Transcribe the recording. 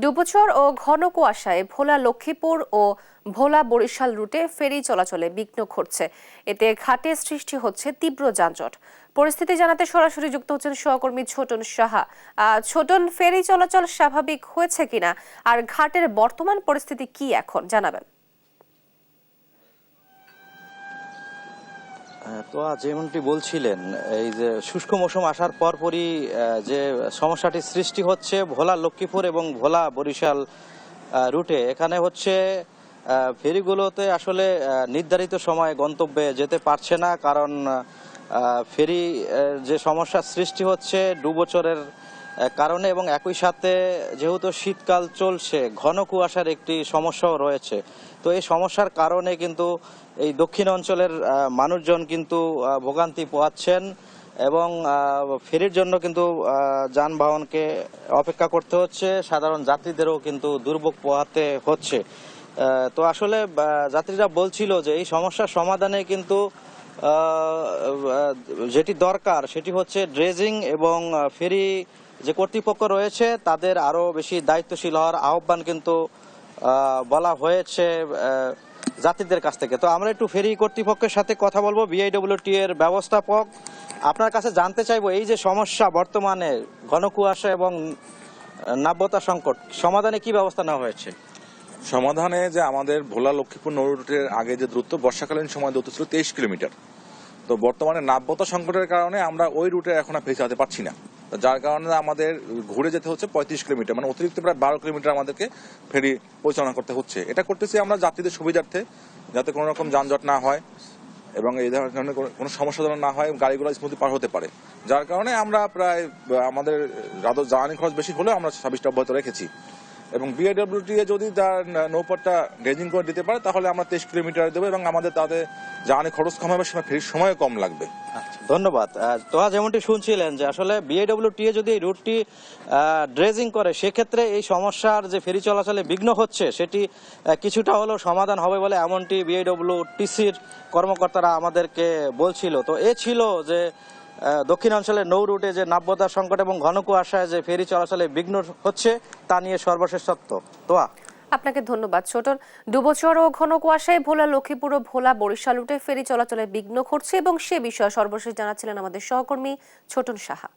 ডুবোচর ও ঘন কুয়াশায় ভোলা লক্ষ্মীপুর ও ভোলা বরিশাল রুটে ফেরি চলাচলে বিঘ্ন ঘটছে। এতে ঘাটে সৃষ্টি হচ্ছে তীব্র যানজট। পরিস্থিতি জানাতে সরাসরি যুক্ত হচ্ছেন সহকর্মী ছোটন সাহা। ছোটন, ফেরি চলাচল স্বাভাবিক হয়েছে কিনা আর ঘাটের বর্তমান পরিস্থিতি কি এখন জানাবেন? তো যেমনটি বলছিলেন, এই যে শুষ্ক মৌসুম আসার পরপরই যে সমস্যাটি সৃষ্টি হচ্ছে ভোলা লক্ষ্মীপুর এবং ভোলা বরিশাল রুটে, এখানে হচ্ছে ফেরিগুলোতে আসলে নির্ধারিত সময়ে গন্তব্যে যেতে পারছে না। কারণ ফেরি যে সমস্যার সৃষ্টি হচ্ছে ডুবোচরের কারণে, এবং একই সাথে যেহেতু শীতকাল চলছে, ঘন কুয়াশার একটি সমস্যাও রয়েছে। তো এই সমস্যার কারণে কিন্তু এই দক্ষিণ অঞ্চলের মানুষজন কিন্তু ভোগান্তি পোহাচ্ছেন এবং ফেরির জন্য কিন্তু যানবাহনকে অপেক্ষা করতে হচ্ছে। সাধারণ যাত্রীদেরও কিন্তু দুর্ভোগ পোহাতে হচ্ছে। তো আসলে যাত্রীরা বলছিল যে এই সমস্যার সমাধানে কিন্তু যেটি দরকার সেটি হচ্ছে ড্রেজিং, এবং ফেরি যে কর্তৃপক্ষ রয়েছে তাদের আরও বেশি দায়িত্বশীল হওয়ার আহ্বান কিন্তু বলা হয়েছে যাত্রীদের কাছ থেকে। তো আমরা একটু ফেরি কর্তৃপক্ষের সাথে কথা বলবো, বিআইডব্লিউটি এর ব্যবস্থাপক। আপনার কাছে জানতে চাইবো, এই যে সমস্যা বর্তমানে ঘন কুয়াশা এবং নাব্যতা সংকট, সমাধানে কি ব্যবস্থা নেওয়া হয়েছে? সমাধানে যে আমাদের ভোলা লক্ষ্মীপুর নৌ রুটের আগে যে দূরত্ব, বর্ষাকালীন সময় দূরত্ব ছিল 23 কিলোমিটার। তো বর্তমানে নাব্যতা সংকটের কারণে আমরা ওই রুটে এখন আর ফেরি চালাতে পারছি না, যার কারণে আমাদের ঘুরে যেতে হচ্ছে 35 কিলোমিটার, মানে অতিরিক্ত প্রায় 12 কিলোমিটার আমাদেরকে ফেরি পরিচালনা করতে হচ্ছে। এটা করতেছি আমরা যাত্রীদের সুবিধার্থে, যাতে কোনো রকম যানজট না হয় এবং এই ধরনের কোনো সমস্যা যেন না হয়, গাড়িগুলো স্মুথলি পার হতে পারে। যার কারণে আমরা প্রায় আমাদের জ্বালানি খরচ বেশি হলেও আমরা সার্ভিসটা অব্যাহত রেখেছি। এবং বিআইডব্লিউটি যদি তার নৌপথটা ড্রেজিং করে দিতে পারে তাহলে আমরা 23 কিলোমিটার দেবো এবং আমাদের তাতে জ্বালানি খরচ কম হবে, সেটা ফেরির সময় কম লাগবে। ধন্যবাদ। তো যেমনটি শুনছিলেন যে আসলে বিআইডব্লিউটি যদি এই রুটটি ড্রেজিং করে, সেক্ষেত্রে এই সমস্যার যে ফেরি চলাচলে বিঘ্ন হচ্ছে সেটি কিছুটা হলেও সমাধান হবে বলে এমনটি বিআইডব্লিউটিসির কর্মকর্তারা আমাদেরকে বলছিল। তো এ ছিল যে দক্ষিণাঞ্চলের নৌ রুটে যে নাব্যতা সংকট এবং ঘন কুয়াশায় যে ফেরি চলাচলে বিঘ্ন হচ্ছে তা নিয়ে সর্বশেষ তথ্য। তোয়া, আপনাকে ধন্যবাদ ছোটন। ডুবোচর ও ঘন কুয়াশায় ভোলা লক্ষ্মীপুর ও ভোলা বরিশাল রুটে ফেরি চলাচলে বিঘ্ন ঘটছে এবং সে বিষয়ে সর্বশেষ জানাচ্ছিলেন আমাদের সহকর্মী ছোটন সাহা।